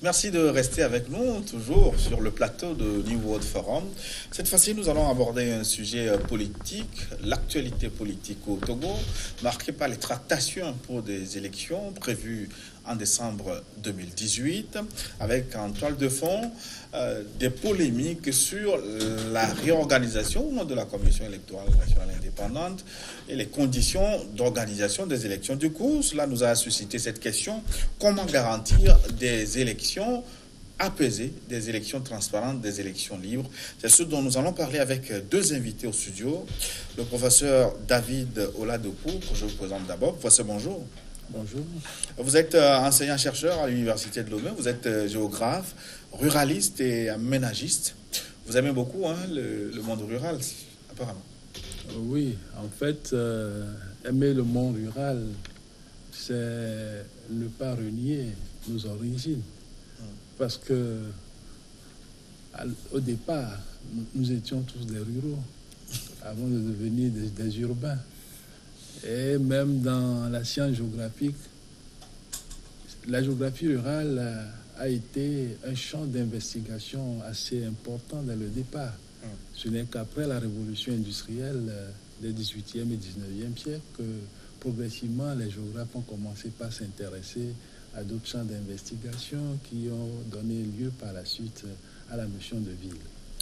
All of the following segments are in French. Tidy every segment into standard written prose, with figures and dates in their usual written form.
Merci de rester avec nous, toujours sur le plateau de New World Forum. Cette fois-ci, nous allons aborder un sujet politique, l'actualité politique au Togo, marquée par les tractations pour des élections prévues en décembre 2018, avec en toile de fond des polémiques sur la réorganisation de la Commission électorale nationale indépendante et les conditions d'organisation des élections. Du coup, cela nous a suscité cette question: comment garantir des élections apaisées, des élections transparentes, des élections libres? C'est ce dont nous allons parler avec deux invités au studio. Le professeur David Oladopo, que je vous présente d'abord. Professeur, bonjour. Bonjour. Vous êtes enseignant-chercheur à l'Université de Lomé, vous êtes géographe, ruraliste et aménagiste. Vous aimez beaucoup le monde rural, apparemment. Oui, en fait, aimer le monde rural, c'est ne pas renier nos origines. Parce que au départ, nous étions tous des ruraux avant de devenir des urbains. Et même dans la science géographique, la géographie rurale a été un champ d'investigation assez important dès le départ. Ce n'est qu'après la révolution industrielle des 18e et 19e siècles que progressivement les géographes ont commencé par s'intéresser à d'autres champs d'investigation qui ont donné lieu par la suite à la notion de ville.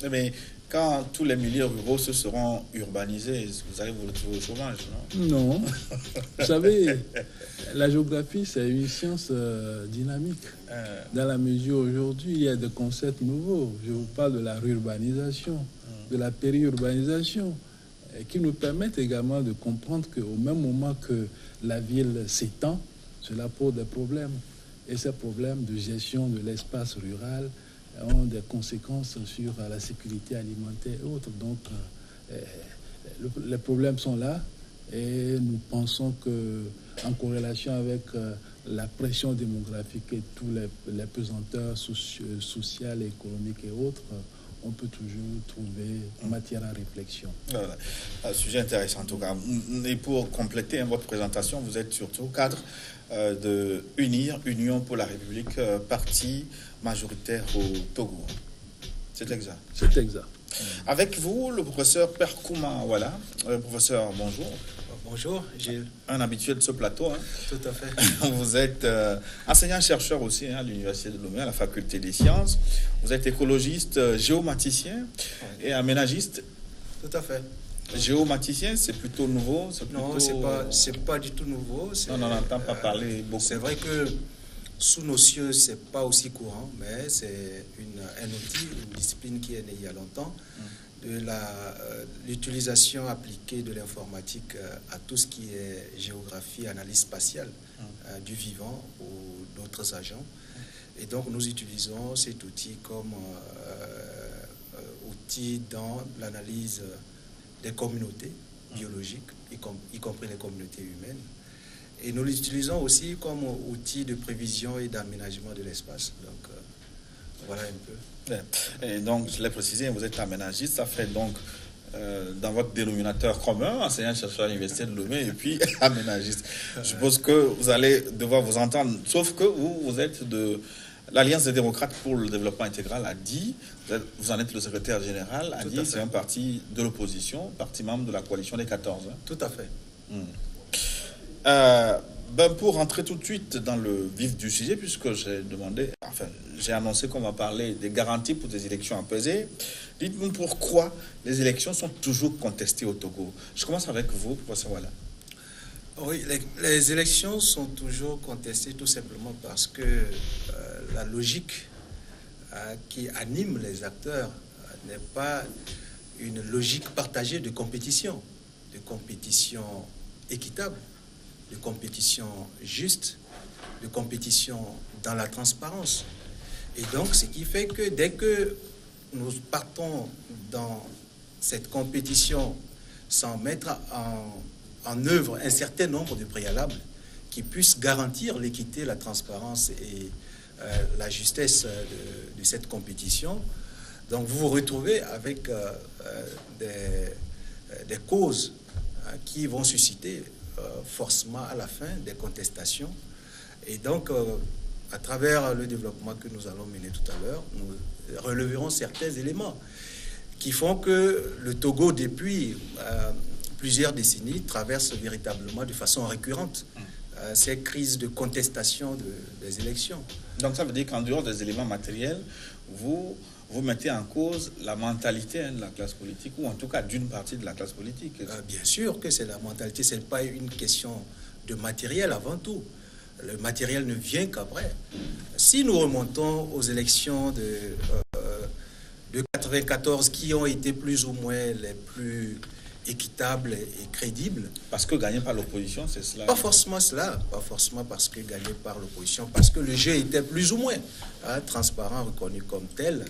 Mais quand tous les milieux ruraux se seront urbanisés, vous allez vous retrouver au chômage, non? Non. Vous savez, la géographie, c'est une science dynamique. Dans la mesure où aujourd'hui, il y a des concepts nouveaux. Je vous parle de la rurbanisation, de la périurbanisation, qui nous permettent également de comprendre qu'au même moment que la ville s'étend, cela pose des problèmes. Et ces problèmes de gestion de l'espace rural ont des conséquences sur la sécurité alimentaire et autres. Donc, les problèmes sont là et nous pensons que, en corrélation avec la pression démographique et tous les pesanteurs sociales, économiques et autres, on peut toujours trouver matière à réflexion. Voilà. Un sujet intéressant en tout cas. Et pour compléter votre présentation, vous êtes surtout cadre de Union pour la République, parti majoritaire au Togo. C'est exact. C'est exact. Avec vous, le professeur Perkouma, voilà. Professeur, bonjour. Bonjour, Gilles. Un habitué de ce plateau. Tout à fait. Vous êtes enseignant-chercheur aussi à l'Université de Lomé, à la Faculté des Sciences. Vous êtes écologiste, géomaticien et aménagiste. Tout à fait. Géomaticien, c'est plutôt nouveau? Non, c'est pas du tout nouveau. On n'en entend pas parler beaucoup. C'est vrai que sous nos cieux, c'est pas aussi courant, mais c'est un outil, une discipline qui est née il y a longtemps. De l'utilisation appliquée de l'informatique à tout ce qui est géographie, analyse spatiale du vivant ou d'autres agents. Et donc, nous utilisons cet outil comme outil dans l'analyse des communautés biologiques, y compris les communautés humaines. Et nous l'utilisons aussi comme outil de prévision et d'aménagement de l'espace. Donc, voilà un peu. Et donc, je l'ai précisé, vous êtes aménagiste, ça fait donc, dans votre dénominateur commun, enseignant-chercheur à l'Université de Lomé et puis aménagiste. Je suppose que vous allez devoir vous entendre, sauf que vous êtes de l'Alliance des démocrates pour le développement intégral, ADI. Vous en êtes le secrétaire général. ADI, c'est un parti de l'opposition, parti membre de la coalition des 14. Tout à fait. Pour rentrer tout de suite dans le vif du sujet, puisque j'ai annoncé qu'on va parler des garanties pour des élections apaisées, dites-moi pourquoi les élections sont toujours contestées au Togo. Je commence avec vous, professeur Wala. Oui, les élections sont toujours contestées tout simplement parce que la logique qui anime les acteurs n'est pas une logique partagée de compétition équitable, de compétition juste, de compétition dans la transparence. Et donc, ce qui fait que dès que nous partons dans cette compétition sans mettre en œuvre un certain nombre de préalables qui puissent garantir l'équité, la transparence et la justesse de cette compétition, donc vous vous retrouvez avec des causes qui vont susciter forcément à la fin des contestations. Et donc, à travers le développement que nous allons mener tout à l'heure, nous releverons certains éléments qui font que le Togo, depuis plusieurs décennies, traverse véritablement de façon récurrente ces crises de contestation des élections. Donc ça veut dire qu'en dehors des éléments matériels, vous mettez en cause la mentalité de la classe politique, ou en tout cas d'une partie de la classe politique. Bien sûr que c'est la mentalité, ce n'est pas une question de matériel avant tout. Le matériel ne vient qu'après. Si nous remontons aux élections de 1994, qui ont été plus ou moins les plus équitables et crédibles. Parce que gagné par l'opposition, c'est cela? Pas forcément cela, pas forcément parce que gagné par l'opposition, parce que le jeu était plus ou moins transparent, reconnu comme tel.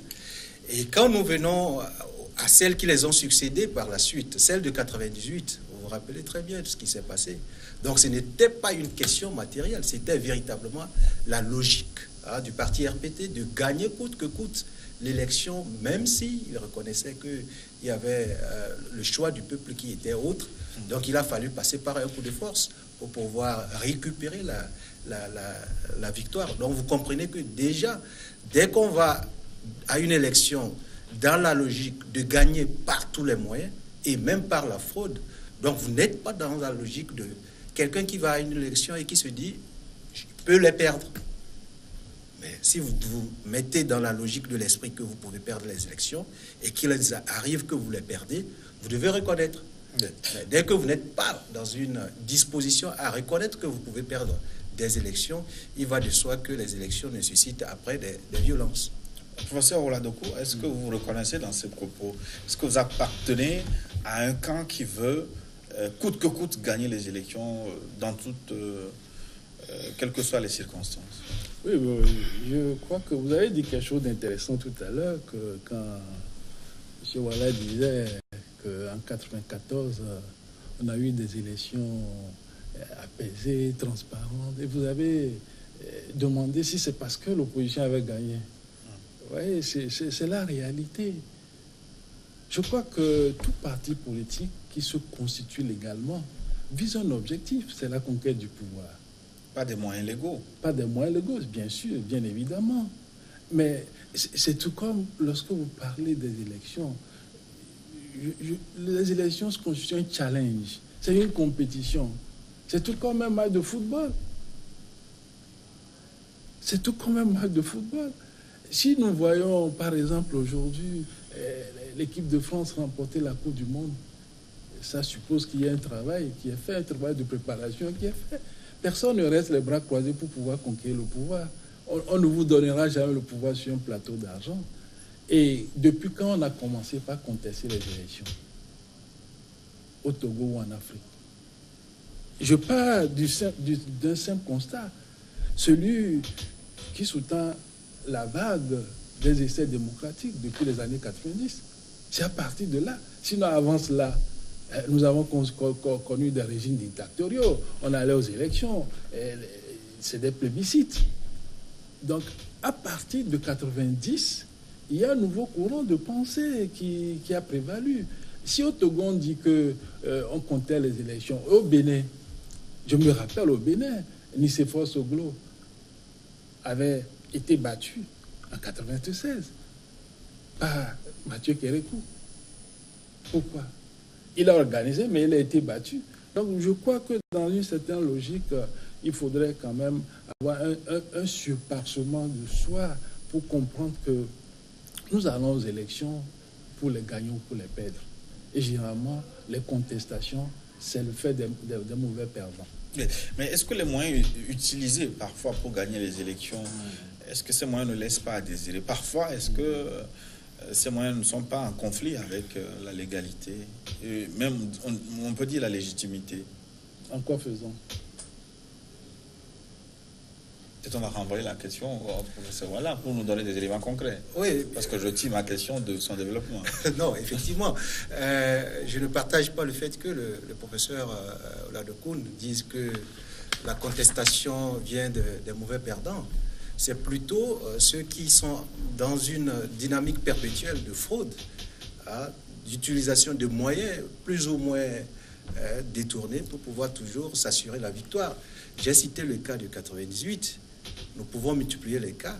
Et quand nous venons à celles qui les ont succédées par la suite, celle de 98, vous vous rappelez très bien de ce qui s'est passé. Donc ce n'était pas une question matérielle, c'était véritablement la logique du parti RPT de gagner coûte que coûte l'élection, même s'il reconnaissait qu'il y avait le choix du peuple qui était autre. Donc il a fallu passer par un coup de force pour pouvoir récupérer la victoire. Donc vous comprenez que déjà, dès qu'on va à une élection dans la logique de gagner par tous les moyens, et même par la fraude, donc vous n'êtes pas dans la logique de quelqu'un qui va à une élection et qui se dit « je peux les perdre ». Mais si vous vous mettez dans la logique de l'esprit que vous pouvez perdre les élections et qu'il arrive que vous les perdez, vous devez reconnaître. Mais dès que vous n'êtes pas dans une disposition à reconnaître que vous pouvez perdre des élections, il va de soi que les élections nécessitent après des violences. Professeur Oladokou, est-ce que vous vous reconnaissez dans ces propos? Est-ce que vous appartenez à un camp qui veut, coûte que coûte, gagner les élections dans toutes, quelles que soient les circonstances? Oui, je crois que vous avez dit quelque chose d'intéressant tout à l'heure, que quand M. Ouattara disait qu'en 1994, on a eu des élections apaisées, transparentes, et vous avez demandé si c'est parce que l'opposition avait gagné. Oui, c'est la réalité. Je crois que tout parti politique qui se constitue légalement vise un objectif, c'est la conquête du pouvoir. Pas des moyens légaux. Pas des moyens légaux, bien sûr, bien évidemment. Mais c'est tout comme lorsque vous parlez des élections. Les élections se constituent un challenge. C'est une compétition. C'est tout comme un match de football. C'est tout comme un match de football. Si nous voyons, par exemple, aujourd'hui, l'équipe de France remporter la Coupe du Monde, ça suppose qu'il y a un travail qui est fait, un travail de préparation qui est fait. Personne ne reste les bras croisés pour pouvoir conquérir le pouvoir. On ne vous donnera jamais le pouvoir sur un plateau d'argent. Et depuis quand on a commencé par contester les élections? Au Togo ou en Afrique? Je pars d'un simple constat. Celui qui sous-tend la vague des essais démocratiques depuis les années 90. C'est à partir de là. Sinon, avant cela, nous avons connu des régimes dictatoriaux. On allait aux élections. C'est des plébiscites. Donc, à partir de 90, il y a un nouveau courant de pensée qui a prévalu. Si au Togo, on dit qu'on comptait les élections, au Bénin, je me rappelle au Bénin, Nicéphore Soglo avait été battu en 1996 par Mathieu Kérékou. Pourquoi? Il a organisé, mais il a été battu. Donc je crois que dans une certaine logique, il faudrait quand même avoir un surpassement de soi pour comprendre que nous allons aux élections pour les gagner ou pour les perdre. Et généralement, les contestations, c'est le fait des mauvais perdants. Mais est-ce que les moyens utilisés parfois pour gagner les élections, est-ce que ces moyens ne laissent pas à désirer? Parfois, est-ce que ces moyens ne sont pas en conflit avec la légalité et même, on peut dire, la légitimité? En quoi faisant? Peut-être on va renvoyer la question au professeur Ouattara pour nous donner des éléments concrets. Oui. Parce que je tire ma question de son développement. Non, effectivement. Je ne partage pas le fait que le professeur Oladokou dise que la contestation vient des mauvais perdants. C'est plutôt ceux qui sont dans une dynamique perpétuelle de fraude, d'utilisation de moyens plus ou moins détournés pour pouvoir toujours s'assurer la victoire. J'ai cité le cas de 98. nous pouvons multiplier les cas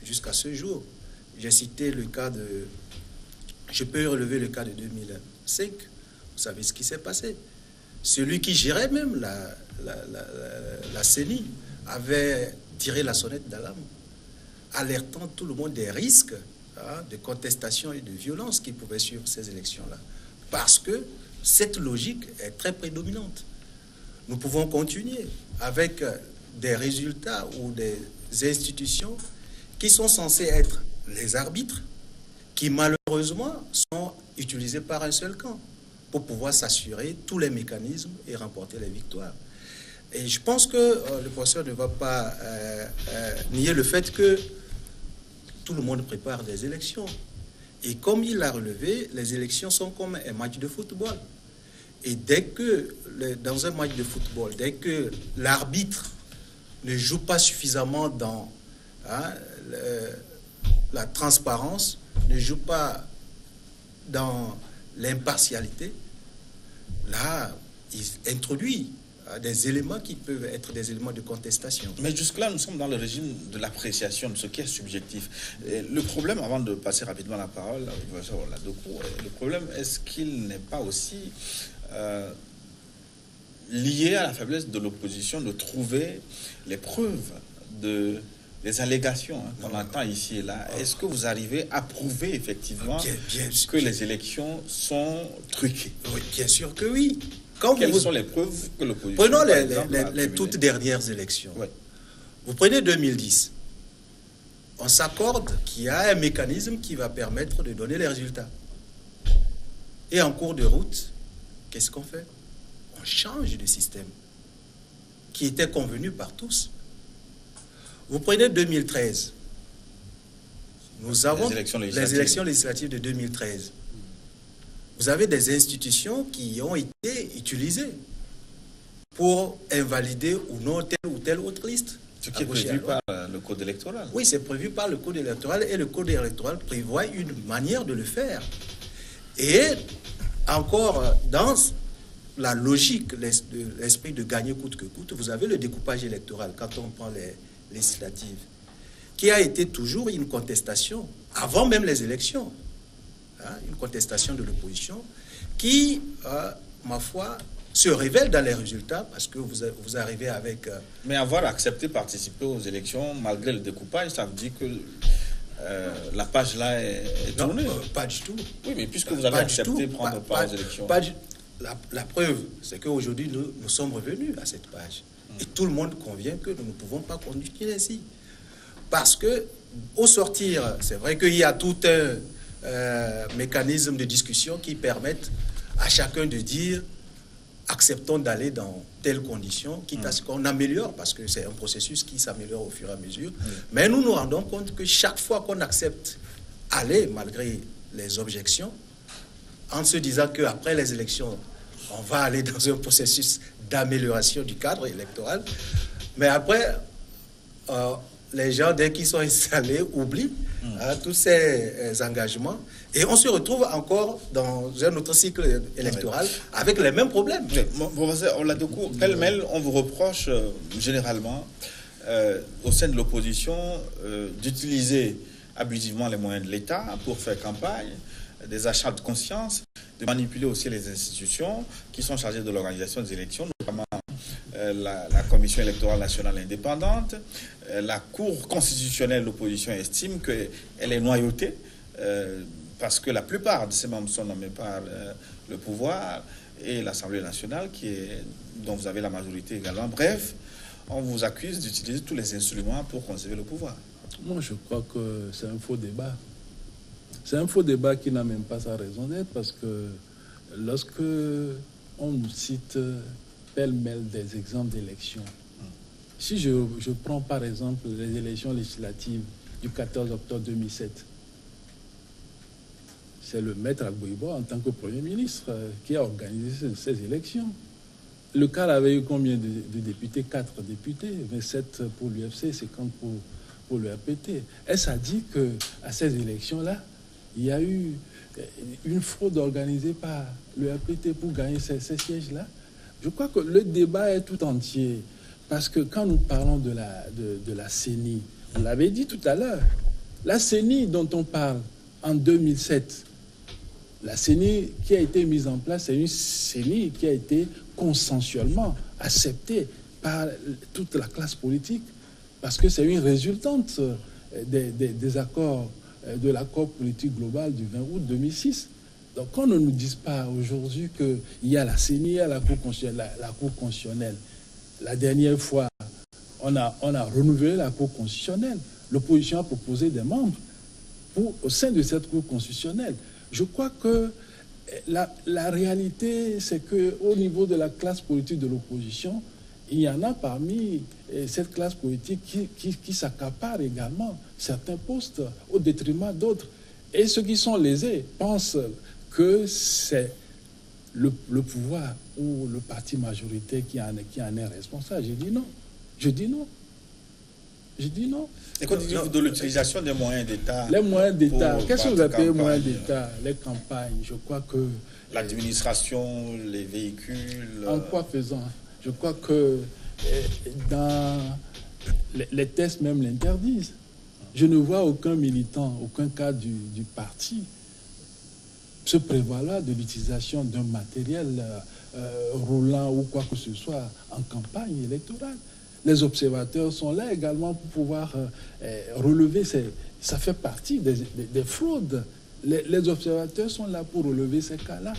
jusqu'à ce jour. J'ai cité le cas de... Je peux relever le cas de 2005. Vous savez ce qui s'est passé. Celui qui gérait même la CENI avait tiré la sonnette d'alarme, alertant tout le monde des risques de contestation et de violence qui pouvaient suivre ces élections-là. Parce que cette logique est très prédominante. Nous pouvons continuer avec des résultats ou des institutions qui sont censées être les arbitres, qui malheureusement sont utilisés par un seul camp pour pouvoir s'assurer tous les mécanismes et remporter les victoires. Et je pense que le professeur ne va pas nier le fait que tout le monde prépare des élections. Et comme il l'a relevé, les élections sont comme un match de football. Et dès que, dans un match de football, dès que l'arbitre ne joue pas suffisamment dans la transparence, ne joue pas dans l'impartialité, là, il introduit des éléments qui peuvent être des éléments de contestation. Mais jusque-là, nous sommes dans le régime de l'appréciation de ce qui est subjectif. Le problème, avant de passer rapidement la parole au professeur Oladokou, le problème, est-ce qu'il n'est pas aussi lié à la faiblesse de l'opposition de trouver les preuves des allégations qu'on entend ici et là? Est-ce que vous arrivez à prouver effectivement que les élections sont truquées? Oui, bien sûr que oui. Quelles sont les preuves que l'opposition... Prenons les toutes dernières élections. Oui. Vous prenez 2010. On s'accorde qu'il y a un mécanisme qui va permettre de donner les résultats. Et en cours de route, qu'est-ce qu'on fait? On change de système qui était convenu par tous. Vous prenez 2013. Nous avons les élections législatives de 2013. Vous avez des institutions qui ont été utilisées pour invalider ou non telle autre liste. Ce qui est prévu par le code électoral. Oui, c'est prévu par le code électoral et le code électoral prévoit une manière de le faire. Et encore dans la logique, l'esprit de gagner coûte que coûte, vous avez le découpage électoral quand on prend les législatives, qui a été toujours une contestation avant même les élections. Une contestation de l'opposition qui, ma foi, se révèle dans les résultats parce que vous arrivez avec... Mais avoir accepté participer aux élections malgré le découpage, ça veut dire que la page là est tournée? Non, pas du tout. Oui, mais puisque vous avez accepté prendre part aux élections... La preuve, c'est qu'aujourd'hui, nous sommes revenus à cette page. Et tout le monde convient que nous ne pouvons pas continuer ainsi. Parce que, au sortir, c'est vrai qu'il y a tout un... mécanismes de discussion qui permettent à chacun de dire acceptons d'aller dans telles conditions, quitte à ce qu'on améliore, parce que c'est un processus qui s'améliore au fur et à mesure. Mais nous nous rendons compte que chaque fois qu'on accepte aller, malgré les objections, en se disant qu'après les élections, on va aller dans un processus d'amélioration du cadre électoral, mais après... les gens, dès qu'ils sont installés, oublient tous ces engagements. Et on se retrouve encore dans un autre cycle électoral avec les mêmes problèmes. Professeur Oladokou, pêle-mêle, on vous reproche généralement, au sein de l'opposition, d'utiliser abusivement les moyens de l'État pour faire campagne, des achats de conscience, de manipuler aussi les institutions qui sont chargées de l'organisation des élections, notamment la Commission électorale nationale indépendante. La Cour constitutionnelle, l'opposition estime qu'elle est noyautée parce que la plupart de ses membres sont nommés par le pouvoir et l'Assemblée nationale, dont vous avez la majorité également. Bref, on vous accuse d'utiliser tous les instruments pour conserver le pouvoir. Moi, je crois que c'est un faux débat. C'est un faux débat qui n'a même pas sa raison d'être, parce que lorsque on nous cite pêle-mêle des exemples d'élections, si je prends par exemple les élections législatives du 14 octobre 2007, c'est le maître Agbouibo en tant que Premier ministre qui a organisé ces élections. Le CAL avait eu combien de députés? 4 députés, 27 pour l'UFC, 50 pour le RPT. Est-ce à dire qu'à ces élections-là, il y a eu une fraude organisée par le RPT pour gagner ces sièges-là? Je crois que le débat est tout entier. Parce que quand nous parlons de la CENI, on l'avait dit tout à l'heure, la CENI dont on parle en 2007, la CENI qui a été mise en place, c'est une CENI qui a été consensuellement acceptée par toute la classe politique, parce que c'est une résultante des accords, de l'accord politique global du 20 août 2006. Donc, qu'on ne nous dise pas aujourd'hui qu'il y a la CENI, il y a la Cour constitutionnelle. La dernière fois, on a renouvelé la Cour constitutionnelle. L'opposition a proposé des membres au sein de cette Cour constitutionnelle. Je crois que la réalité, c'est qu'au niveau de la classe politique de l'opposition, il y en a parmi cette classe politique qui s'accapare également certains postes au détriment d'autres. Et ceux qui sont lésés pensent que c'est le pouvoir ou le parti majoritaire qui en est responsable. Je dis non. Et quand vous de l'utilisation des moyens d'État. Les moyens d'État, qu'est-ce que vous appelez moyens d'État? Les campagnes, je crois que... L'administration, les véhicules... En quoi faisant? Je crois que dans les tests même l'interdisent. Je ne vois aucun militant, aucun cadre du parti se prévaloir de l'utilisation d'un matériel roulant ou quoi que ce soit en campagne électorale. Les observateurs sont là également pour pouvoir relever, ça fait partie des fraudes. Les observateurs sont là pour relever ces cas-là.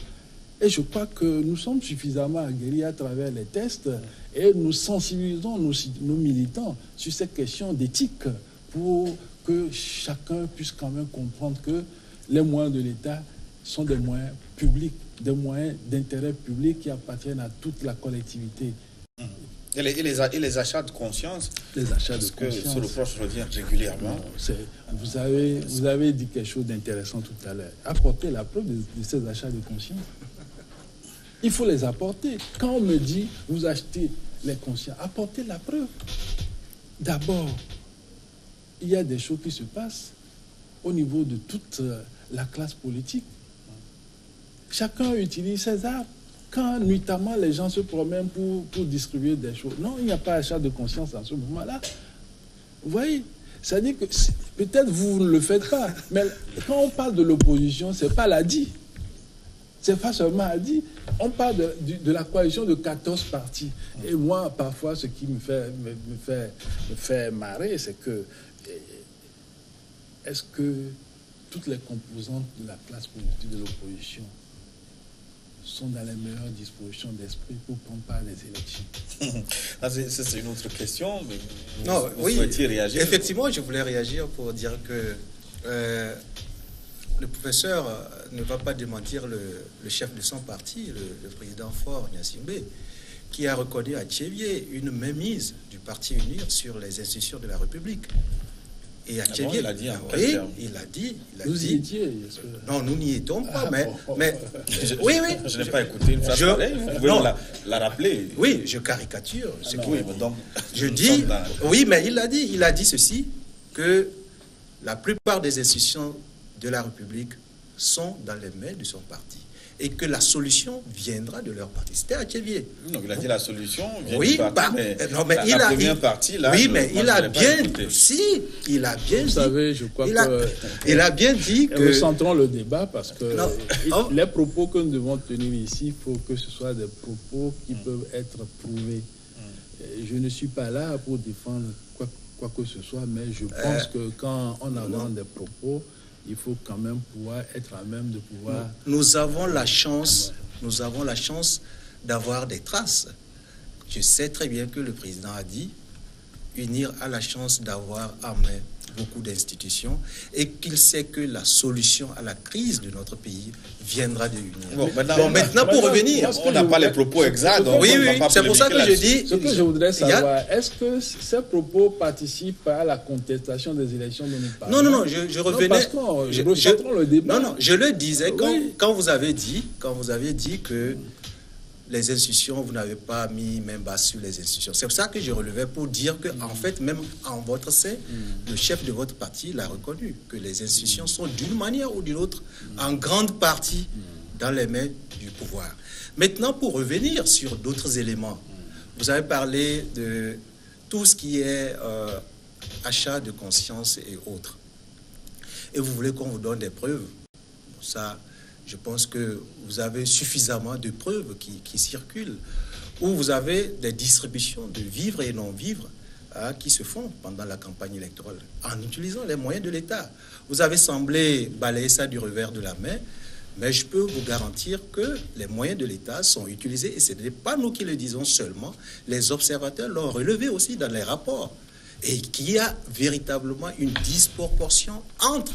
Et je crois que nous sommes suffisamment aguerris à travers les tests et nous sensibilisons nos militants sur ces questions d'éthique pour que chacun puisse quand même comprendre que les moyens de l'État sont des moyens publics, des moyens d'intérêt public qui appartiennent à toute la collectivité. Et les achats de conscience, les achats de conscience, que se reproche revient régulièrement. Vous avez dit quelque chose d'intéressant tout à l'heure. Apportez la preuve de ces achats de conscience. Il faut les apporter. Quand on me dit vous achetez les consciences, apportez la preuve. D'abord, il y a des choses qui se passent au niveau de toute la classe politique. Chacun utilise ses armes. Quand nuitamment les gens se promènent pour distribuer des choses. Non, il n'y a pas achat de conscience en ce moment-là. Vous voyez, ça dit que peut-être vous ne le faites pas, mais quand on parle de l'opposition, c'est pas l'ADI. C'est pas seulement l'ADI. On parle de la coalition de 14 partis. Et moi, parfois, ce qui me fait marrer, c'est que est-ce que toutes les composantes de la classe politique de l'opposition sont dans les meilleures dispositions d'esprit pour prendre part des élections? C'est une autre question, mais vous oui, souhaitiez réagir? Effectivement, je voulais réagir pour dire que le professeur ne va pas démentir le chef de son parti, le président Faure Gnassingbé, qui a reconnu à Tchévier une mainmise du parti UNIR sur les institutions de la République. Et à Tchévier, il a dit oui, il a dit. Vous y étiez? Non, nous n'y étions pas, mais oui. Je n'ai pas écouté une phrase pareille. Vous pouvez la rappeler. Oui, je caricature. Donc, je dis, oui, mais il a dit ceci, que la plupart des institutions de la République sont dans les mains de son parti et que la solution viendra de leur parti. C'était à Tchévier. Non, il a dit la solution vient du parti, mais la première partie, là... Oui, mais il a bien... Si, il a bien dit... Vous savez, je crois il a bien dit que... Recentrons le débat parce que les propos que nous devons tenir ici, il faut que ce soit des propos qui peuvent être prouvés. Je ne suis pas là pour défendre quoi que ce soit, mais je pense que quand on avance des propos, il faut quand même pouvoir être à même de pouvoir... Nous avons la chance d'avoir des traces. Je sais très bien que le président a dit UNIR a la chance d'avoir à main beaucoup d'institutions et qu'il sait que la solution à la crise de notre pays viendra de UNIR. Maintenant, pour revenir... On n'a pas les propos exacts. Oui, c'est pour ça que je dis... Ce que je voudrais savoir, est-ce que ces propos participent à la contestation des élections de notre pays? Non, je revenais... Le débat. Non, je le disais quand vous avez dit que les institutions, vous n'avez pas mis main basse sur les institutions. C'est pour ça que je relevais pour dire que, en fait, même en votre sein, le chef de votre parti l'a reconnu, que les institutions sont d'une manière ou d'une autre, en grande partie, dans les mains du pouvoir. Maintenant, pour revenir sur d'autres éléments, vous avez parlé de tout ce qui est achat de conscience et autres. Et vous voulez qu'on vous donne des preuves. Ça, je pense que vous avez suffisamment de preuves qui circulent, où vous avez des distributions de vivres et non-vivres qui se font pendant la campagne électorale, en utilisant les moyens de l'État. Vous avez semblé balayer ça du revers de la main, mais je peux vous garantir que les moyens de l'État sont utilisés, et ce n'est pas nous qui le disons seulement, les observateurs l'ont relevé aussi dans les rapports, et qu'il y a véritablement une disproportion entre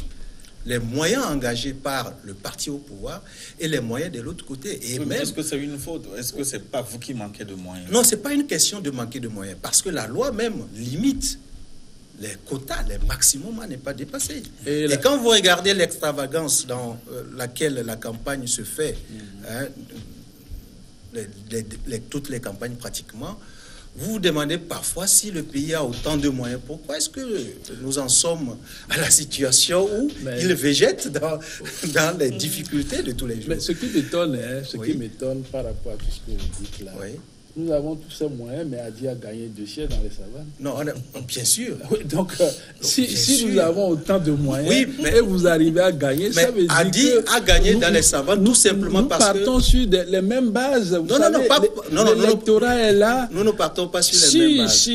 les moyens engagés par le parti au pouvoir et les moyens de l'autre côté. Et oui, même... Est-ce que c'est une faute? Est-ce que c'est pas vous qui manquez de moyens? Non, c'est pas une question de manquer de moyens, parce que la loi même limite les quotas, les maximums n'est pas dépassé. Et quand vous regardez l'extravagance dans laquelle la campagne se fait, toutes les campagnes pratiquement, vous vous demandez parfois si le pays a autant de moyens. Pourquoi est-ce que nous en sommes à la situation où il végète dans les difficultés de tous les jours? Mais ce qui m'étonne, qui m'étonne par rapport à tout ce que vous dites là, nous avons tous ces moyens, mais Adi a gagné 2 sièges dans les savanes. Non, bien sûr. Oui, donc, si nous avons autant de moyens et vous arrivez à gagner, ça veut dire Adi a gagné dans les savanes tout simplement parce que... Nous partons sur les mêmes bases. L'électorat est là. Nous ne partons pas sur les mêmes bases.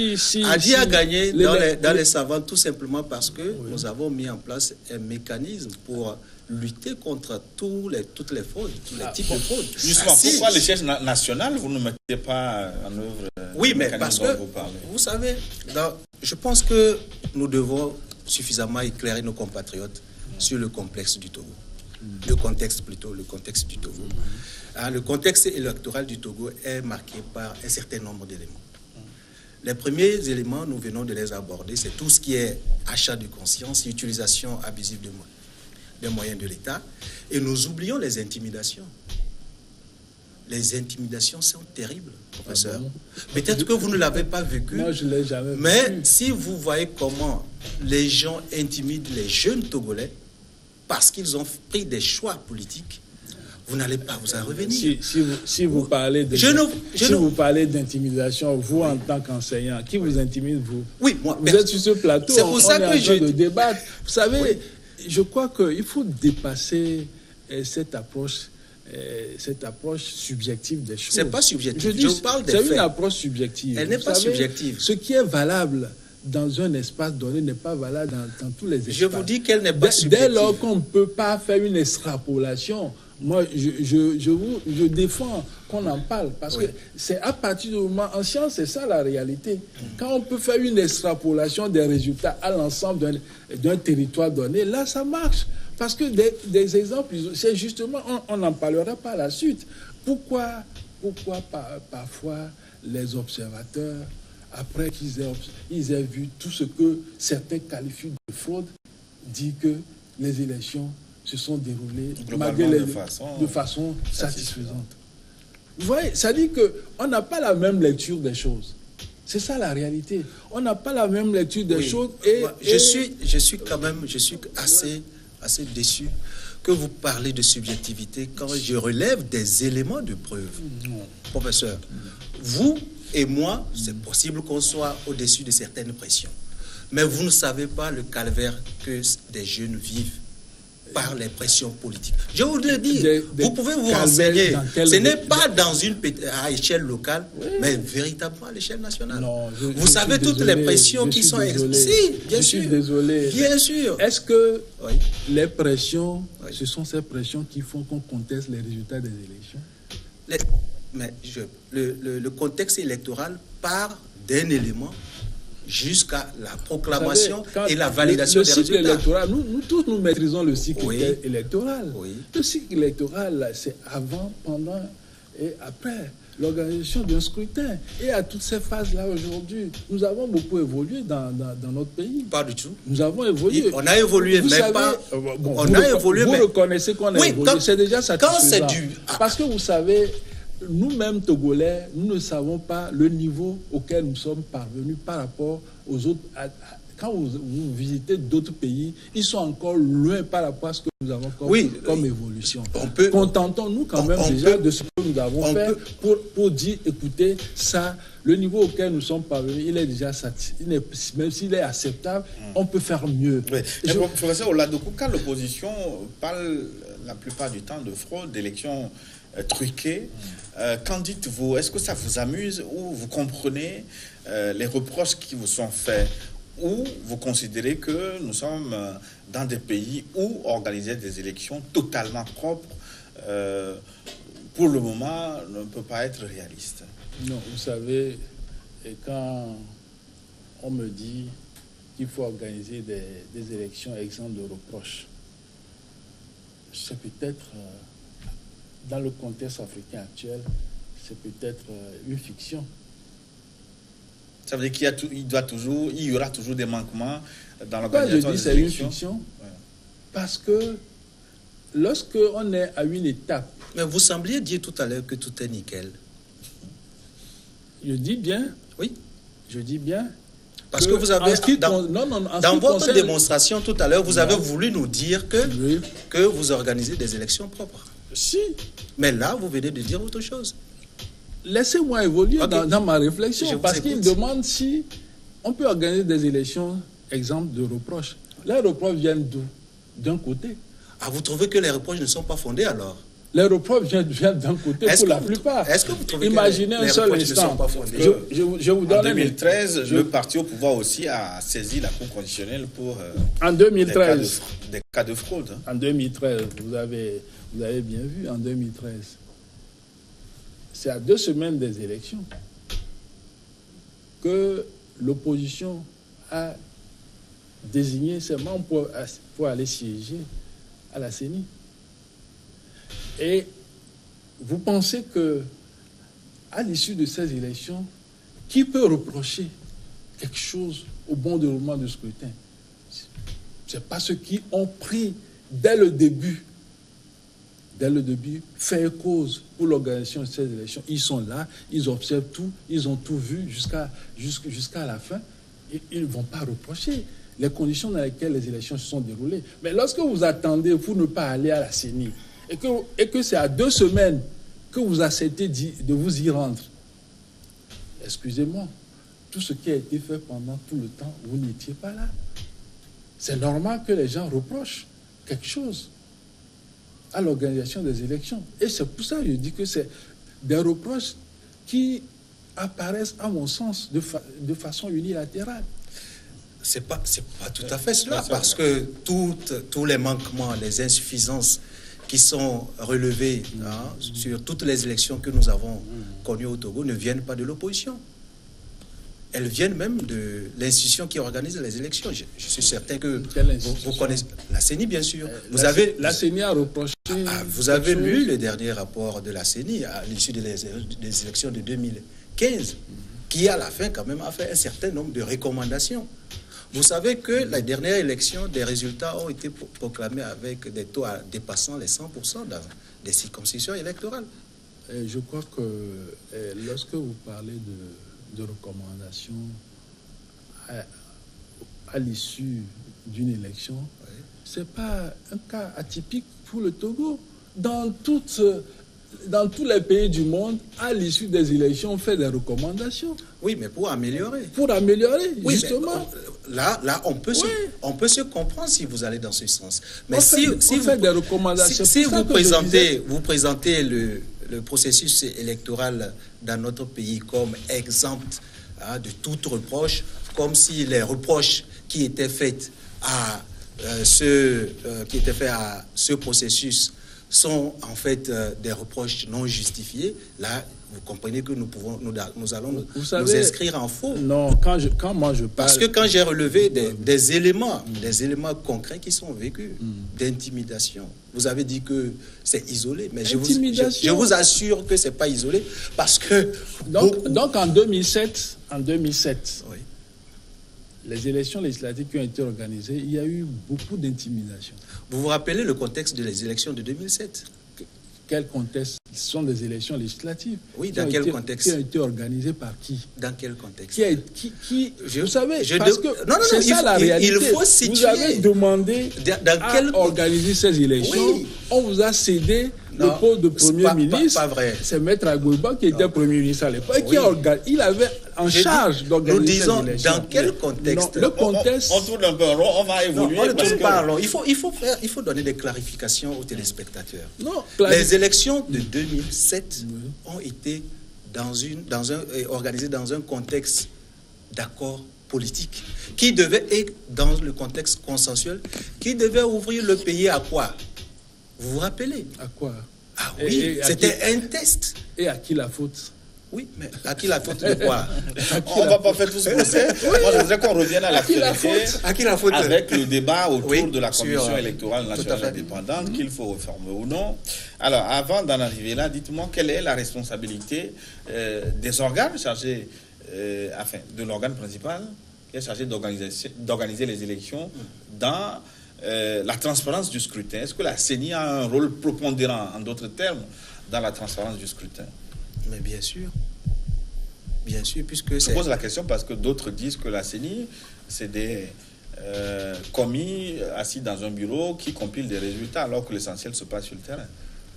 Adi a gagné dans les savanes tout simplement parce que nous avons mis en place un mécanisme pour lutter contre toutes les fraudes, tous les types de fraudes. Justement, pourquoi l'échelle nationale, vous ne mettez pas en œuvre oui, mais parce que, vous savez, je pense que nous devons suffisamment éclairer nos compatriotes sur le complexe du Togo. Le contexte du Togo. Le contexte électoral du Togo est marqué par un certain nombre d'éléments. Les premiers éléments, nous venons de les aborder, c'est tout ce qui est achat de conscience, utilisation abusive des moyens de l'État, et nous oublions les intimidations. Les intimidations sont terribles, professeur. Peut-être que vous ne l'avez pas vécu. Moi, je ne l'ai jamais mais vécu. Si vous voyez comment les gens intimident les jeunes Togolais parce qu'ils ont pris des choix politiques, vous n'allez pas vous en revenir. Si vous parlez d'intimidation, vous en tant qu'enseignant, qui vous intimide, vous? Oui, moi. Vous êtes sur ce plateau, c'est pour ça que je de débattre. Vous savez, je crois qu'il faut dépasser cette approche subjective des choses. C'est pas subjectif. Je parle des faits. C'est une approche subjective. Elle n'est pas subjective. Ce qui est valable dans un espace donné n'est pas valable dans tous les espaces. Je vous dis qu'elle n'est pas subjective. Dès lors qu'on ne peut pas faire une extrapolation, moi, je défends qu'on en parle parce que c'est à partir du moment, en science, c'est ça la réalité. Quand on peut faire une extrapolation des résultats à l'ensemble d'un territoire donné, là, ça marche. Parce que des exemples, c'est justement, on n'en parlera pas à la suite. Pourquoi parfois les observateurs, après qu'ils aient vu tout ce que certains qualifient de fraude, disent que les élections se sont déroulées de façon satisfaisante. Vous voyez, ça dit qu'on n'a pas la même lecture des choses. C'est ça la réalité. On n'a pas la même lecture des choses. Je suis assez déçu que vous parlez de subjectivité quand je relève des éléments de preuve. Professeur, vous et moi, c'est possible qu'on soit au-dessus de certaines pressions. Mais vous ne savez pas le calvaire que des jeunes vivent par les pressions politiques. Je vous le dis, vous pouvez vous renseigner. Ce n'est pas à échelle locale, mais véritablement à l'échelle nationale. Non, vous savez toutes les pressions qui sont exercées. Si, bien sûr. Je suis désolé. Bien sûr. Est-ce que les pressions, ce sont ces pressions qui font qu'on conteste les résultats des élections? Le contexte électoral part d'un élément jusqu'à la proclamation et la validation des résultats. Électoral, nous tous nous maîtrisons le cycle électoral. Le cycle électoral, c'est avant, pendant et après l'organisation d'un scrutin. Et à toutes ces phases-là aujourd'hui, nous avons beaucoup évolué dans notre pays. Pas du tout. Nous avons évolué. On a évolué, mais pas... Vous reconnaissez qu'on a évolué. C'est déjà satisfaisant. Parce que vous savez... Nous-mêmes, Togolais, nous ne savons pas le niveau auquel nous sommes parvenus par rapport aux autres. Quand vous visitez d'autres pays, ils sont encore loin par rapport à ce que nous avons comme évolution. Contentons-nous quand même de ce que nous avons fait pour dire, écoutez, ça, le niveau auquel nous sommes parvenus, il est déjà satisfait. Même s'il est acceptable, on peut faire mieux. Oui. Professeur Oladokou, quand l'opposition parle la plupart du temps de fraude, d'élections truquées, qu'en dites-vous? Est-ce que ça vous amuse ou vous comprenez les reproches qui vous sont faits? Ou vous considérez que nous sommes dans des pays où organiser des élections totalement propres, pour le moment, ne peut pas être réaliste? Non, vous savez, quand on me dit qu'il faut organiser des élections exemptes de reproches, c'est peut-être, dans le contexte africain actuel, c'est peut-être une fiction. Ça veut dire qu'il y aura toujours des manquements dans l'organisation des élections. Je dis c'est une fiction, ouais. Parce que lorsque on est à une étape... Mais vous sembliez dire tout à l'heure que tout est nickel. Je dis bien. Oui. Je dis bien. Parce que vous avez... Dans votre démonstration tout à l'heure, vous avez voulu nous dire que vous organisez des élections propres. Si. Mais là, vous venez de dire autre chose. Laissez-moi évoluer dans ma réflexion, parce qu'il demande si on peut organiser des élections exemptes de reproches. Les reproches viennent d'où? D'un côté. Ah, vous trouvez que les reproches ne sont pas fondés alors? Les reproches viennent d'un côté pour la plupart. Est-ce que vous trouvez Imaginez que les seul reproches instant. ne sont pas fondés? Je vous donne en 2013, le parti au pouvoir aussi a saisi la Cour constitutionnelle pour en 2013, des cas de fraude. En 2013, vous avez bien vu, en 2013. C'est à 2 semaines des élections que l'opposition a désigné ses membres pour aller siéger à la CENI. Et vous pensez que, à l'issue de ces élections, qui peut reprocher quelque chose au bon déroulement du scrutin? C'est pas ceux qui ont pris dès le début, fait cause pour l'organisation de ces élections. Ils sont là, ils observent tout, ils ont tout vu jusqu'à la fin. Et ils ne vont pas reprocher les conditions dans lesquelles les élections se sont déroulées. Mais lorsque vous attendez pour ne pas aller à la CENI, et que c'est à 2 semaines que vous acceptez de vous y rendre, excusez-moi, tout ce qui a été fait pendant tout le temps, vous n'étiez pas là. C'est normal que les gens reprochent quelque chose à l'organisation des élections. Et c'est pour ça que je dis que c'est des reproches qui apparaissent, à mon sens, de façon unilatérale. C'est pas tout à fait cela, parce que tous les manquements, les insuffisances qui sont relevées sur toutes les élections que nous avons connues au Togo ne viennent pas de l'opposition. Elles viennent même de l'institution qui organise les élections. Je suis certain que vous connaissez la CENI, bien sûr. La CENI a reproché... vous avez lu le dernier rapport de la CENI à l'issue des élections de 2015, qui à la fin quand même a fait un certain nombre de recommandations. Vous savez que la dernière élection, des résultats ont été proclamés avec des taux dépassant les 100% dans des circonscriptions électorales. Je crois que lorsque vous parlez de recommandations à l'issue d'une élection, ce n'est pas un cas atypique pour le Togo. Dans tous les pays du monde, à l'issue des élections, on fait des recommandations. Oui, mais pour améliorer. Pour améliorer, oui, justement. Là, on peut se comprendre si vous allez dans ce sens. Mais si vous faites des recommandations, si vous présentez le processus électoral dans notre pays comme exempt de toute reproche, comme si les reproches qui étaient faits à ce processus sont en fait des reproches non justifiés, là, vous comprenez que nous allons nous inscrire en faux. Non, quand moi je parle... Parce que quand j'ai relevé des éléments concrets qui sont vécus, d'intimidation, vous avez dit que c'est isolé, mais je vous assure que c'est pas isolé, parce que... Donc en 2007, oui. Les élections législatives qui ont été organisées, il y a eu beaucoup d'intimidation. Vous vous rappelez le contexte des élections de 2007? quel contexte? Ce sont des élections législatives. Oui, dans quel contexte? Qui ont été organisées par qui? Dans quel contexte? Vous savez, parce que c'est ça la réalité. Il faut situer. Vous avez demandé à organiser ces élections. Oui. On vous a cédé le poste de Premier ministre. Pas vrai. C'est Maître Agbouba qui était Premier ministre à l'époque. Oui. Il avait en charge d'organiser ces élections. Nous disons, dans quel contexte? Le contexte... On tourne un peu en rond, on va évoluer. On ne tourne pas en rond. Il faut donner des clarifications aux téléspectateurs. Non, les élections de 2007 ont été organisées dans un contexte d'accord politique qui devait être dans le contexte consensuel, qui devait ouvrir le pays à quoi? Vous vous rappelez? À quoi? Ah oui, c'était un test. Et à qui la faute? Oui, mais à qui la faute de quoi? On ne va pas faire tout ce procès. Moi, je voudrais qu'on revienne à l'actualité. À qui la faute? Avec le débat autour de la Commission électorale nationale indépendante, qu'il faut réformer ou non. Alors, avant d'en arriver là, dites-moi quelle est la responsabilité des organes chargés, de l'organe principal qui est chargé d'organiser les élections dans la transparence du scrutin. Est-ce que la CENI a un rôle prépondérant, en d'autres termes, dans la transparence du scrutin? Mais bien sûr, puisque je pose la question parce que d'autres disent que la CENI, c'est des commis assis dans un bureau qui compilent des résultats alors que l'essentiel se passe sur le terrain.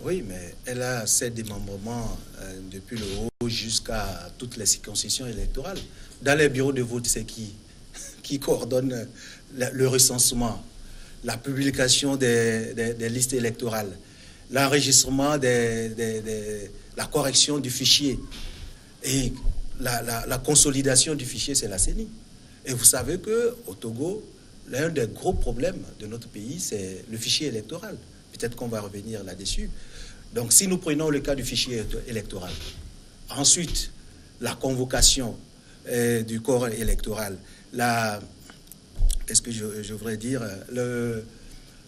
Oui, mais elle a ses démembrements depuis le haut jusqu'à toutes les circonscriptions électorales. Dans les bureaux de vote, c'est qui coordonne le recensement, la publication des listes électorales, l'enregistrement la correction du fichier et la consolidation du fichier, c'est la CENI. Et vous savez qu'au Togo, l'un des gros problèmes de notre pays, c'est le fichier électoral. Peut-être qu'on va revenir là-dessus. Donc, si nous prenons le cas du fichier électoral, ensuite, la convocation du corps électoral, qu'est-ce que je voudrais dire,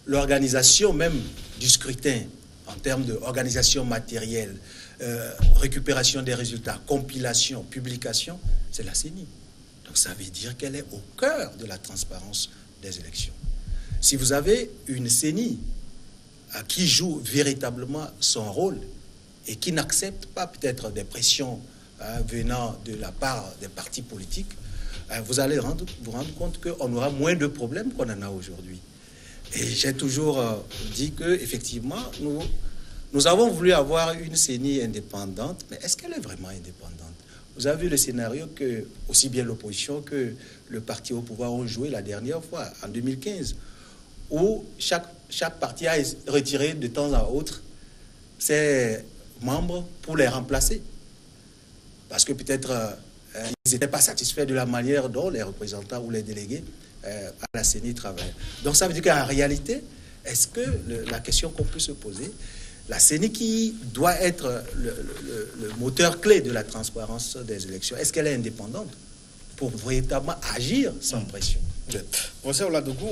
l'organisation même du scrutin en termes d'organisation matérielle, récupération des résultats, compilation, publication, c'est la CENI. Donc ça veut dire qu'elle est au cœur de la transparence des élections. Si vous avez une CENI qui joue véritablement son rôle et qui n'accepte pas peut-être des pressions venant de la part des partis politiques, vous allez vous rendre compte qu'on aura moins de problèmes qu'on en a aujourd'hui. Et j'ai toujours dit qu'effectivement, nous avons voulu avoir une CENI indépendante, mais est-ce qu'elle est vraiment indépendante? Vous avez vu le scénario que aussi bien l'opposition que le parti au pouvoir ont joué la dernière fois, en 2015, où chaque parti a retiré de temps à autre ses membres pour les remplacer. Parce que peut-être ils n'étaient pas satisfaits de la manière dont les représentants ou les délégués à la CENI travaillent. Donc ça veut dire qu'en réalité, est-ce que la question qu'on peut se poser, la CENI qui doit être le moteur clé de la transparence des élections, est-ce qu'elle est indépendante pour véritablement agir sans pression? Professeur Oladougou,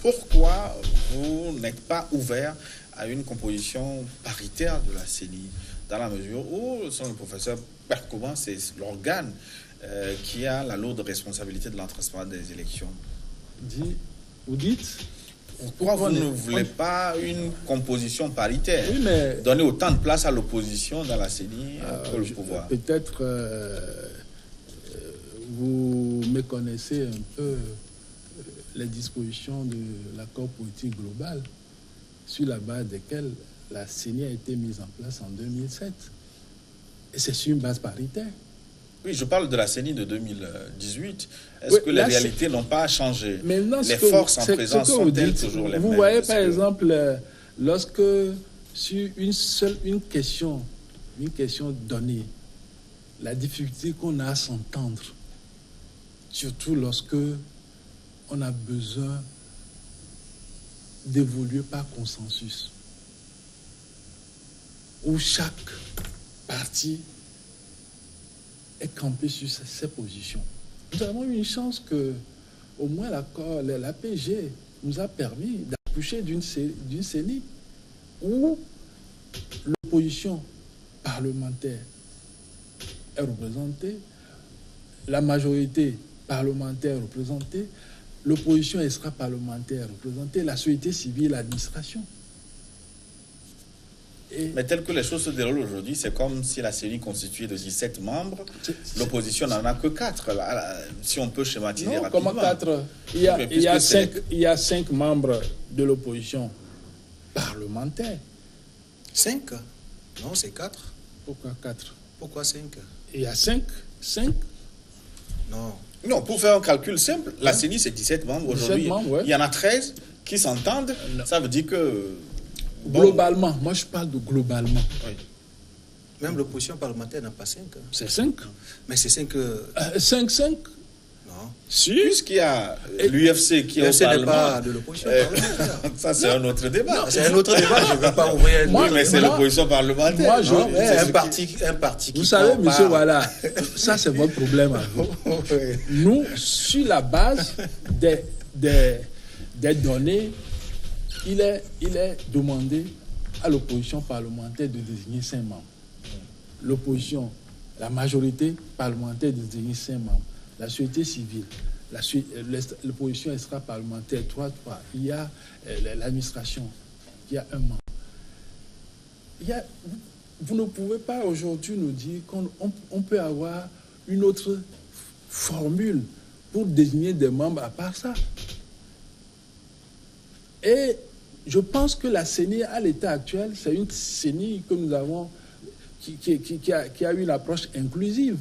pourquoi vous n'êtes pas ouvert à une composition paritaire de la CENI, dans la mesure où, selon le professeur Percoman, c'est l'organe qui a la lourde responsabilité de la transparence des élections? Vous dites? Pourquoi vous ne voulez pas une composition paritaire? Oui, mais donner autant de place à l'opposition dans la CENI que le pouvoir. Peut-être vous méconnaissez un peu les dispositions de l'accord politique global sur la base desquelles la CENI a été mise en place en 2007. Et c'est sur une base paritaire. Oui, je parle de la CENI de 2018. Est-ce que les réalités n'ont pas changé? Maintenant, les forces en présence sont-elles toujours les mêmes? Vous voyez, par exemple, lorsque sur une question donnée, la difficulté qu'on a à s'entendre, surtout lorsque on a besoin d'évoluer par consensus, où chaque parti est campé sur ses positions. Nous avons eu une chance que, au moins, l'APG nous a permis d'accoucher d'une CENI où l'opposition parlementaire est représentée, la majorité parlementaire est représentée, l'opposition extra-parlementaire est représentée, la société civile, l'administration. Mais tel que les choses se déroulent aujourd'hui, c'est comme si la CENI constituée de 17 membres, l'opposition n'en a que 4, si on peut schématiser non, rapidement. Comment 4? Il y a 5 membres de l'opposition parlementaire. 5? Non, c'est 4. Pourquoi 4? Pourquoi 5? Il y a 5? Non. Non, pour faire un calcul simple, la CENI, c'est 17 membres aujourd'hui. Ouais. Il y en a 13 qui s'entendent. Ça veut dire que... Bon, globalement, moi je parle de globalement. Oui. Même l'opposition parlementaire n'a pas 5. C'est 5. Mais c'est 5... 5. Non. Si. Puisqu'il y a l'UFC qui est au Parlement. Pas de l'opposition parlementaire. Ça, c'est un autre débat. C'est un autre débat, je ne veux pas ouvrir... Oui, mais c'est l'opposition parlementaire. Un parti qui... Vous savez, monsieur, voilà, ça c'est votre problème à vous. Nous, sur la base des données, il est demandé à l'opposition parlementaire de désigner 5 membres. L'opposition, la majorité parlementaire de désigner 5 membres. La société civile, l'opposition extra-parlementaire, 3. Il y a l'administration, il y a un membre. Vous ne pouvez pas aujourd'hui nous dire qu'on peut avoir une autre formule pour désigner des membres à part ça. Et je pense que la CENI, à l'état actuel, c'est une CENI que nous avons, qui a une approche inclusive.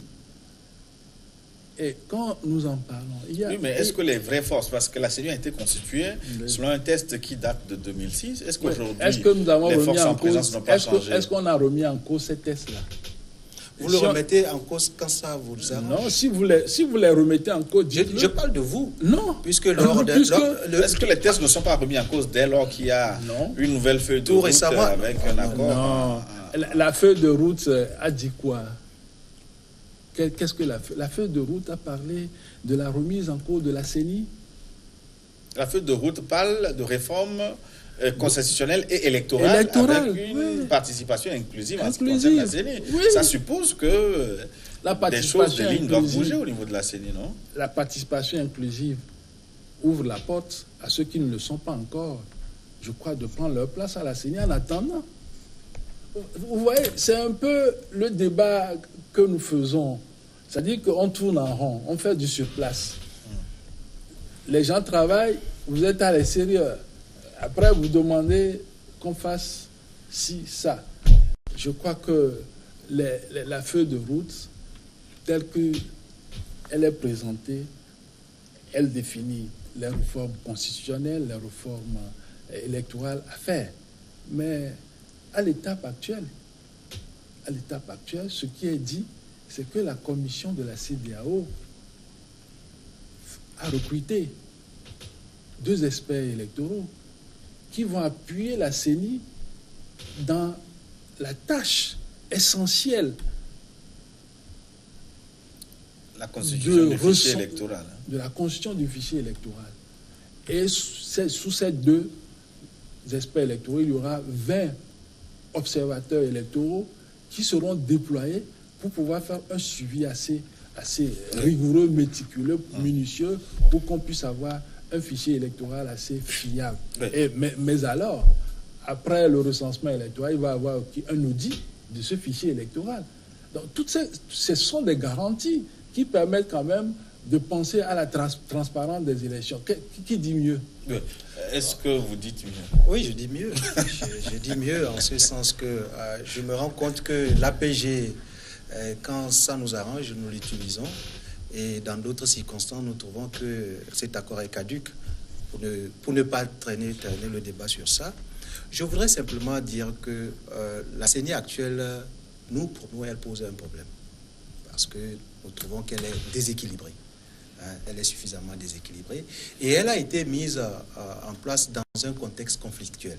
Et quand nous en parlons, Oui, mais est-ce que les vraies forces, parce que la CENI a été constituée selon un test qui date de 2006, est-ce qu'aujourd'hui, les forces en présence n'ont pas changé? Est-ce qu'on a remis en cause ces tests-là? Vous le remettez en cause quand ça vous arrange? Non, si vous les remettez en cause... Je parle de vous. Non. Est-ce que les tests ne sont pas remis en cause dès lors qu'il y a une nouvelle feuille de route avec un accord? Non. La feuille de route a dit quoi? Qu'est-ce que la feuille de route a parlé de la remise en cause de la CENI? La feuille de route parle de réforme constitutionnelle et électorale avec une participation inclusive en ce qui concerne la CENI. Oui. Ça suppose que des choses, des lignes doivent bouger au niveau de la CENI, non? La participation inclusive ouvre la porte à ceux qui ne le sont pas encore, je crois, de prendre leur place à la CENI en attendant. Vous voyez, c'est un peu le débat que nous faisons. C'est-à-dire qu'on tourne en rond, on fait du surplace. Les gens travaillent, vous êtes à l'extérieur. Après, vous demandez qu'on fasse ci, ça. Je crois que la feuille de route, telle qu'elle est présentée, elle définit les réformes constitutionnelles, les réformes électorales à faire. Mais à l'étape actuelle, ce qui est dit, c'est que la commission de la CEDEAO a recruté 2 experts électoraux qui vont appuyer la CENI dans la tâche essentielle la constitution du fichier électoral. De la constitution du fichier électoral. Et sous ces 2 experts électoraux, il y aura 20 observateurs électoraux qui seront déployés pour pouvoir faire un suivi assez rigoureux, méticuleux, minutieux, pour qu'on puisse avoir un fichier électoral assez fiable. Oui. Mais alors, après le recensement électoral, il va y avoir un audit de ce fichier électoral. Donc, ce sont des garanties qui permettent quand même de penser à la transparence des élections. Qui dit mieux? Oui. Est-ce que vous dites mieux? Oui, je dis mieux. je dis mieux en ce sens que je me rends compte que l'APG, quand ça nous arrange, nous l'utilisons. Et dans d'autres circonstances, nous trouvons que cet accord est caduc pour ne pas traîner le débat sur ça. Je voudrais simplement dire que la CENI actuelle, pour nous, elle pose un problème. Parce que nous trouvons qu'elle est déséquilibrée. Elle est suffisamment déséquilibrée. Et elle a été mise en place dans un contexte conflictuel.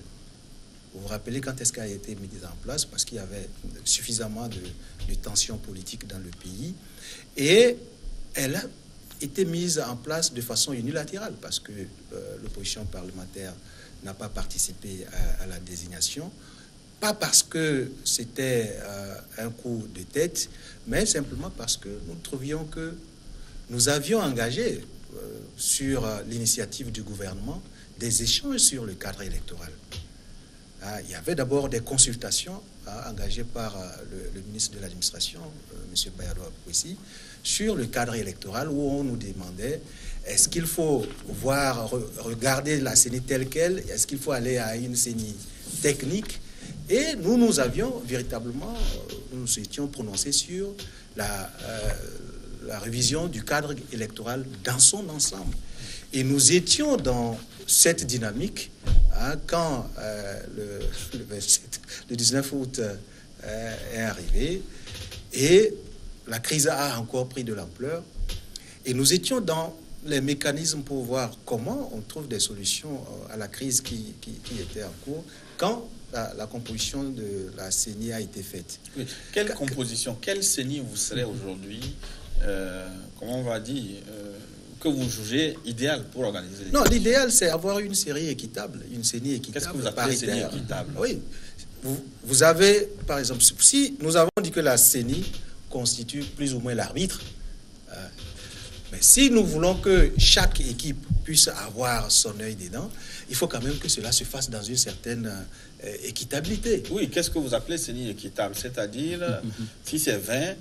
Vous vous rappelez quand est-ce qu'elle a été mise en place? Parce qu'il y avait suffisamment de tensions politiques dans le pays. Et elle a été mise en place de façon unilatérale parce que l'opposition parlementaire n'a pas participé à la désignation. Pas parce que c'était un coup de tête, mais simplement parce que nous trouvions que nous avions engagé sur l'initiative du gouvernement des échanges sur le cadre électoral. il y avait d'abord des consultations engagées par le ministre de l'administration, M. Bayado Akwesi, sur le cadre électoral où on nous demandait est-ce qu'il faut regarder la CENI telle qu'elle, est-ce qu'il faut aller à une CENI technique. Et nous avions véritablement, nous nous étions prononcés sur la révision du cadre électoral dans son ensemble. Et nous étions dans cette dynamique quand le 19 août est arrivé et la crise a encore pris de l'ampleur. Et nous étions dans les mécanismes pour voir comment on trouve des solutions à la crise qui était en cours quand la composition de la CENI a été faite. Oui. Quelle composition, quelle CENI vous serez aujourd'hui, comment on va dire, que vous jugez idéal pour organiser les Non, l'idéal, c'est avoir une série équitable, une CENI équitable. Qu'est-ce que vous appelez CENI équitable? Oui. Vous avez, par exemple, si nous avons dit que la CENI constitue plus ou moins l'arbitre, mais si nous voulons que chaque équipe puisse avoir son œil dedans, il faut quand même que cela se fasse dans une certaine équitabilité. Oui, qu'est-ce que vous appelez CENI équitable? C'est-à-dire, si c'est 20,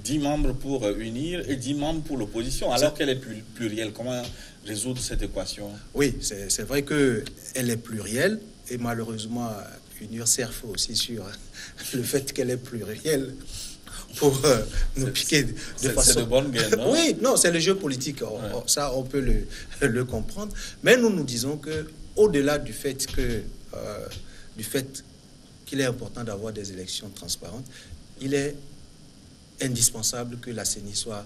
10 membres pour unir et 10 membres pour l'opposition, alors qu'elle est plurielle. Comment résoudre cette équation? Oui, c'est vrai qu'elle est plurielle et malheureusement, Unir surfe aussi sur le fait qu'elle est plurielle pour nous piquer de façon... C'est de bonne guerre, non? Oui, non, c'est le jeu politique. Ça, on peut le comprendre. Mais nous disons que au-delà du fait qu'il est important d'avoir des élections transparentes, il est indispensable que la CENI soit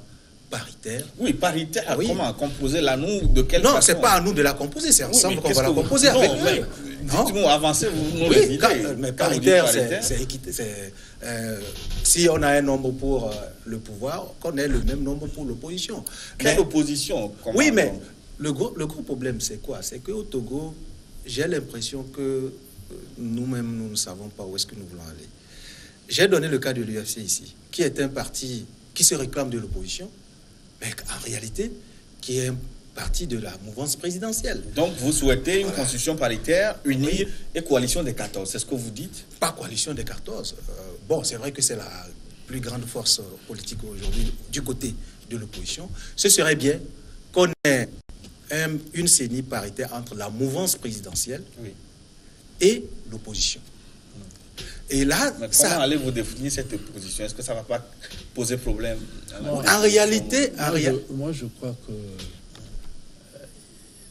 paritaire. Oui, paritaire. Oui. Comment composer la nous de quelle façon? Non, c'est pas à nous de la composer, c'est ensemble qu'on va la composer avec eux. Dites-moi, avancez vous les idées. Mais paritaire, c'est équité. Si on a un nombre pour le pouvoir, qu'on ait le même nombre pour l'opposition. Quelle opposition? Oui, mais le gros problème, c'est quoi? C'est qu'au Togo, j'ai l'impression que nous-mêmes, nous ne savons pas où est-ce que nous voulons aller. J'ai donné le cas de l'UFC ici, qui est un parti qui se réclame de l'opposition, mais en réalité, qui est un parti de la mouvance présidentielle. Donc, vous souhaitez une constitution paritaire, unie et coalition des 14, c'est ce que vous dites? Pas coalition des 14. Bon, c'est vrai que c'est la plus grande force politique aujourd'hui du côté de l'opposition. Ce serait bien qu'on ait une CENI paritaire entre la mouvance présidentielle et l'opposition. Et là, mais comment allez-vous définir cette opposition? Est-ce que ça ne va pas poser problème? En réalité... Moi, je crois que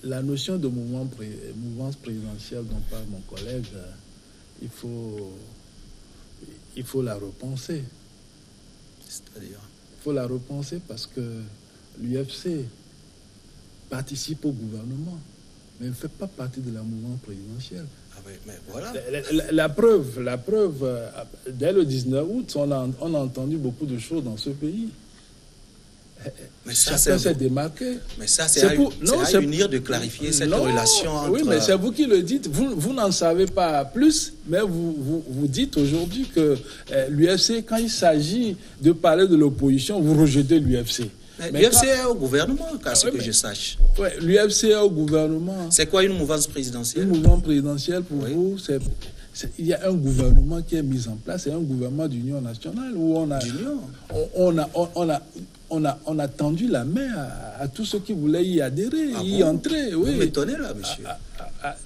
la notion de mouvance présidentielle dont parle mon collègue, il faut la repenser. C'est-à-dire? Il faut la repenser parce que l'UFC participe au gouvernement, mais ne fait pas partie de la mouvance présidentielle. Ah oui, mais voilà. La preuve, dès le 19 août, on a entendu beaucoup de choses dans ce pays. Mais ça, chacun s'est démarqué. Mais ça, c'est à unir de clarifier cette relation entre... Oui, mais c'est vous qui le dites. Vous n'en savez pas plus, mais vous dites aujourd'hui que l'UFC, quand il s'agit de parler de l'opposition, vous rejetez l'UFC. L'UFC est au gouvernement, à ce que je sache. Oui, l'UFC est au gouvernement. C'est quoi une mouvance présidentielle? Une mouvance présidentielle, pour vous, il y a un gouvernement qui est mis en place, c'est un gouvernement d'union nationale où on a tendu la main à tous ceux qui voulaient y adhérer, y entrer. Oui. Vous m'étonnez là, monsieur.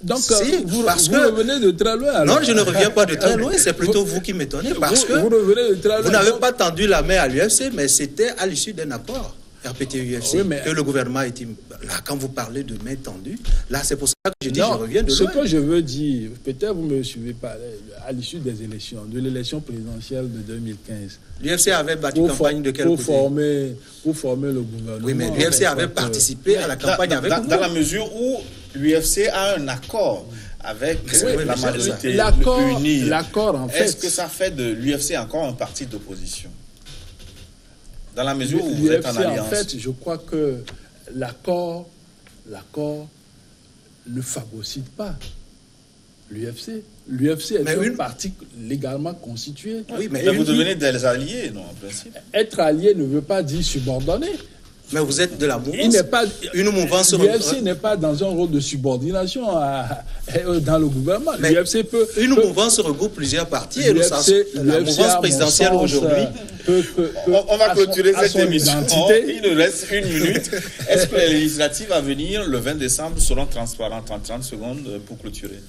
Donc, vous revenez de très loin. Alors. Non, je ne reviens pas de très loin, c'est plutôt vous qui m'étonnez, parce que vous n'avez pas tendu la main à l'UFC, mais c'était à l'issue d'un accord RPT-UFC que le gouvernement a été... Là, quand vous parlez de main tendue, là, c'est pour ça que je dis je reviens de loin. Ce que je veux dire, peut-être vous me suivez pas, à l'issue des élections, de l'élection présidentielle de 2015. L'UFC avait battu campagne de quel côté? Pour former le gouvernement. Oui, mais l'UFC avait participé à la campagne avec vous. Dans la mesure où l'UFC a un accord avec la majorité unie. L'accord, en fait. Est-ce que ça fait de l'UFC encore un parti d'opposition? Dans la mesure où vous êtes en alliance. En fait, je crois que l'accord ne phagocyte pas l'UFC. L'UFC est un parti légalement constitué. Oui, mais vous devenez des alliés, non, en principe. Être allié ne veut pas dire subordonné. Mais vous êtes de la mouvance. Il n'est pas, une mouvance. L'UFC n'est pas dans un rôle de subordination dans le gouvernement. L'UFC peut. Une mouvance regroupe plusieurs partis. Et la mouvance présidentielle aujourd'hui. On va clôturer cette émission. Il nous reste 1 minute. Est-ce que les législatives à venir, le 20 décembre, seront transparentes en 30 secondes pour clôturer?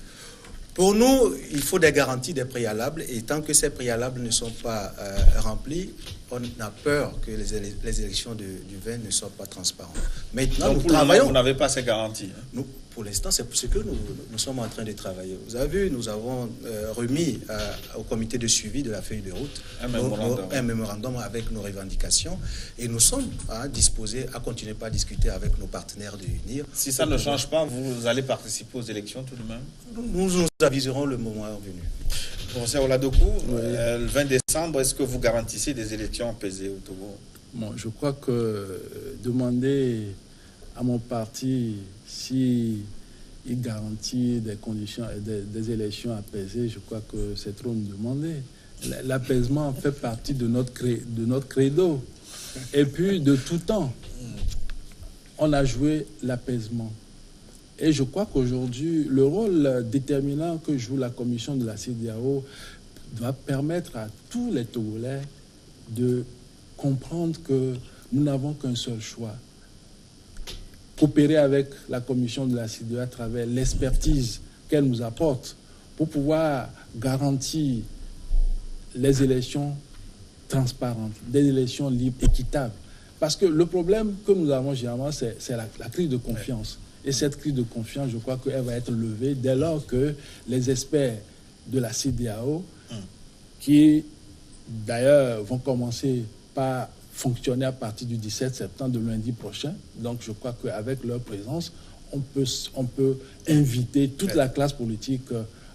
Pour nous, il faut des garanties, des préalables. Et tant que ces préalables ne sont pas remplis, on a peur que les élections du 20 ne soient pas transparentes. Maintenant, donc, nous travaillons. Vous n'avez pas ces garanties. Nous, pour l'instant, c'est pour ce que nous sommes en train de travailler. Vous avez vu, nous avons remis au comité de suivi de la feuille de route un mémorandum avec nos revendications. Et nous sommes disposés à continuer à discuter avec nos partenaires de l'UNIR. Si ça ne change pas, vous allez participer aux élections tout de même? Nous aviserons le moment venu. Professeur Oladokou, le 20 décembre, est-ce que vous garantissez des élections apaisées au Togo? Bon, je crois que demander à mon parti si il garantit des conditions, des élections apaisées, je crois que c'est trop me demander. L'apaisement fait partie de notre credo. Et puis, de tout temps, on a joué l'apaisement. Et je crois qu'aujourd'hui, le rôle déterminant que joue la commission de la CEDEAO doit permettre à tous les Togolais de comprendre que nous n'avons qu'un seul choix. Coopérer avec la commission de la CEDEAO à travers l'expertise qu'elle nous apporte pour pouvoir garantir les élections transparentes, des élections libres, équitables. Parce que le problème que nous avons généralement, c'est la crise de confiance. Et cette crise de confiance, je crois qu'elle va être levée dès lors que les experts de la CEDEAO, qui d'ailleurs vont commencer par fonctionner à partir du 17 septembre, de lundi prochain. Donc je crois qu'avec leur présence, on peut inviter toute la classe politique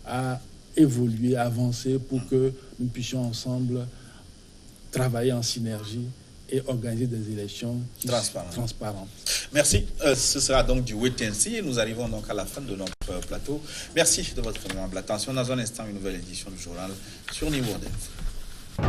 à évoluer, à avancer pour que nous puissions ensemble travailler en synergie et organiser des élections transparentes. Merci. Ce sera donc du wait-and-see. Nous arrivons donc à la fin de notre plateau. Merci de votre aimable attention. Dans un instant, une nouvelle édition du journal sur Niveau Info.